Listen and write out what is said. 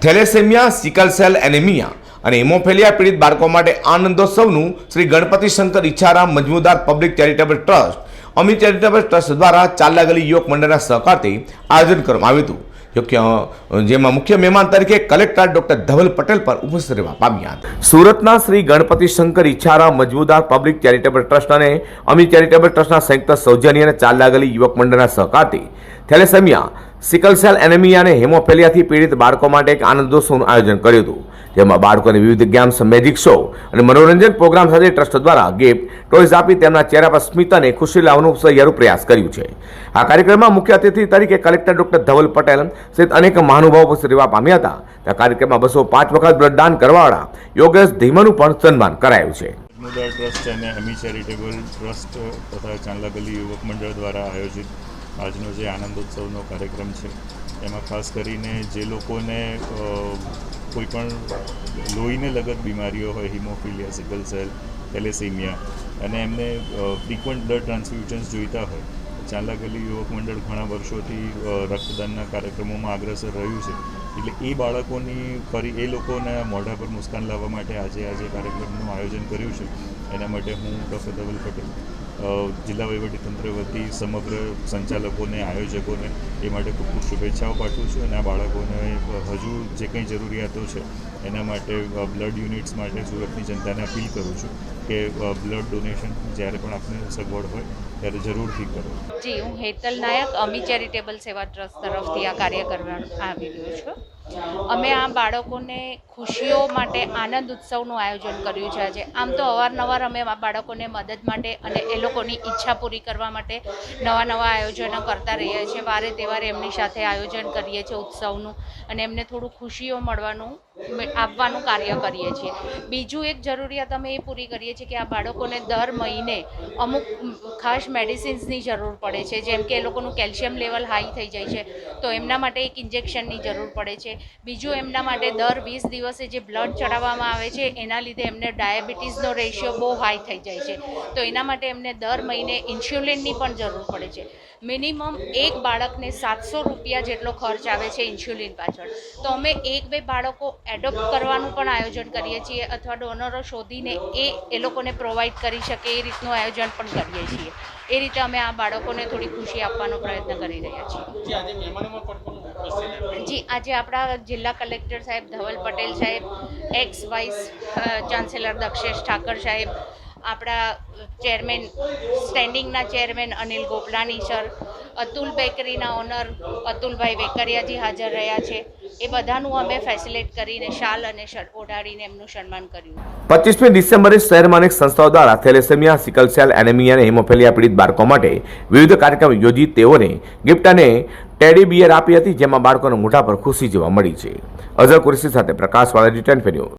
Thalassemia, sickle cell anaemia અને હિમોફેલિયા પીડિત બાળકો માટે આનંદોત્સવનું શ્રી ગણપતિ શંકર ઈચ્છારામ મજમુદાર પબ્લિક ચેરિટેબલ ટ્રસ્ટ અમી ચેરિટેબલ ટ્રસ્ટ દ્વારા ચાલ્લા ગલી યુવક મંડળના સહકારથી આયોજન કરવામાં આવ્યું હતું, જેમાં મુખ્ય મહેમાન તરીકે કલેક્ટર ડોક્ટર ધવલ પટેલ પર ઉપસ્થિત રહેવા પામ્યા હતા. સુરતના શ્રી ગણપતિ શંકર ઈચ્છારામ મજમુદાર પબ્લિક ચેરિટેબલ ટ્રસ્ટ અને અમી ચેરિટેબલ ટ્રસ્ટના સંયુક્ત સૌજન્ય અને ચાલ્લા ગલી યુવક મંડળના સહકારથી થેલેસેમિયા, સિકલ સેલ એનેમિયા અને હેમોફેલિયાથી પીડિત બાળકો માટે એક આનંદોત્સવનું આયોજન કર્યું હતું, જેમાં બાળકોને વિવિધ ગેમ્સ, મેજિક શો અને મનોરંજન પ્રોગ્રામ સાથે ટ્રસ્ટ દ્વારા ગિફ્ટ ટોયઝ આપી તેમના ચહેરા પર સ્મિત અને ખુશી લાવવાનું સહિયારું પ્રયાસ કર્યું છે. આ કાર્યક્રમમાં મુખ્ય અતિથિ તરીકે કલેક્ટર ડોક્ટર ધવલ પટેલ સહિત અનેક મહાનુભાવો ઉપસ્થિત રહેવા પામ્યા હતા. આ કાર્યક્રમમાં 205 વખત બ્લડદાન કરવાવાળા યોગેશ ધીમાનું પણ સન્માન કરાયું છે. મજમુદાર ટ્રસ્ટ અને અમી ચેરિટેબલ ટ્રસ્ટ તથા ચાંદલા ગલી યુવક મંડળ દ્વારા આયોજિત આજનો જે આનંદોત્સવનો કાર્યક્રમ છે એમાં ખાસ કરીને જે લોકોને કોઈ પણ લોહીને લગત બીમારીઓ હોય, હિમોફિલિયા, સિકલ સેલ, થેલેસેમિયા અને એમને ફ્રીક્વન્ટ બ્લડ ટ્રાન્સફ્યુઝન્સ જોઈતા હોય, ચાંદલા ગલી યુવક મંડળ ઘણા વર્ષોથી રક્તદાનના કાર્યક્રમોમાં અગ્રેસર રહ્યું છે. એટલે એ બાળકોની ફરી એ લોકોને મોઢા પર મુસ્કાન લાવવા માટે આજે કાર્યક્રમનું આયોજન કર્યું છે. એના માટે હું ડૉક્ટર ધવલ પટેલ જિલ્લા વહીવટીતંત્ર વતી સમગ્ર સંચાલકોને, આયોજકોને એ માટે ખૂબ ખૂબ શુભેચ્છાઓ પાઠવું છું અને આ બાળકોને હજુ જે કંઈ જરૂરિયાતો છે એના માટે બ્લડ યુનિટ્સ માટે સુરતની જનતાને અપીલ કરું છું કે બ્લડ ડોનેશન જ્યારે પણ આપને સગવડ હોય ત્યારે જરૂરથી કરો. જી, હું હેતલ નાયક અમી ચેરિટેબલ સેવા ટ્રસ્ટ તરફથી આ કાર્ય કરવા આવી રહ્યો છું. અમે આ બાળકોને ખુશીઓ માટે આનંદ ઉત્સવનું આયોજન કર્યું છે આજે. આમ તો અવારનવાર અમે આ બાળકોને મદદ માટે અને એ લોકોની ઈચ્છા પૂરી કરવા માટે નવા આયોજનો કરતા રહીએ છીએ. વારે તહેવારે એમની સાથે આયોજન કરીએ છીએ ઉત્સવનું અને એમને થોડું ખુશીઓ આપવાનું કાર્ય કરીએ છીએ. બીજું એક જરૂરિયાત અમે એ પૂરી કરીએ છીએ કે આ બાળકોને દર મહિને અમુક ખાસ મેડિસિન્સની જરૂર પડે છે, જેમ કે એ લોકોનું કેલ્શિયમ લેવલ હાઈ થઈ જાય છે તો એમના માટે એક ઇન્જેક્શનની જરૂર પડે છે. બીજું એમના માટે દર 20 દિવસે જે બ્લડ ચડાવવામાં આવે છે એના લીધે એમને ડાયાબિટીસનો રેશિયો બહુ હાઈ થઈ જાય છે, તો એના માટે એમને દર મહિને ઇન્સ્યુલિનની પણ જરૂર પડે છે. મિનિમમ એક બાળકને 700 રૂપિયા જેટલો ખર્ચ આવે છે ઇન્સ્યુલિન પાછળ. તો અમે 1-2 બાળકો એડોપ્ટ કરવાનું પણ આયોજન કરીએ છીએ અથવા ડોનરો શોધીને એ લોકોને પ્રોવાઈડ કરી શકે એ રીતનું આયોજન પણ કરીએ છીએ. એ રીતે અમે આ બાળકોને થોડી ખુશી આપવાનો પ્રયત્ન કરી રહ્યા છીએ. જી, આજે આપણા જિલ્લા કલેક્ટર સાહેબ ધવલ પટેલ સાહેબ, ex vice chancellor Dakshesh Thakar સાહેબ, આપણા ચેરમેન, સ્ટેન્ડિંગના ચેરમેન અનિલ ગોપલાની સર, અતુલ બેકરીના ઓનર અતુલભાઈ વેકરિયાજી હાજર રહ્યા છે. એ બધાનું અમે ફેસિલિટ કરીને શાલ અને શર્ટ ઓઢાડીને એમનું સન્માન કર્યું. 25મી ડિસેમ્બરે શહેરમાં અનેક સંસ્થાઓ દ્વારા થેલેસેમિયા, સિકલ સેલ એનેમિયા અને હિમોફેલિયા પીડિત બાળકો માટે વિવિધ કાર્યક્રમ યોજી તેઓને ગિફ્ટ અને ટેડી બિયર આપી હતી, જેમાં બાળકોના મોઢા પર ખુશી જોવા મળી છે. અઝર કુરેશી સાથે પ્રકાશવાળા રિટર્ન ફેન્યુ.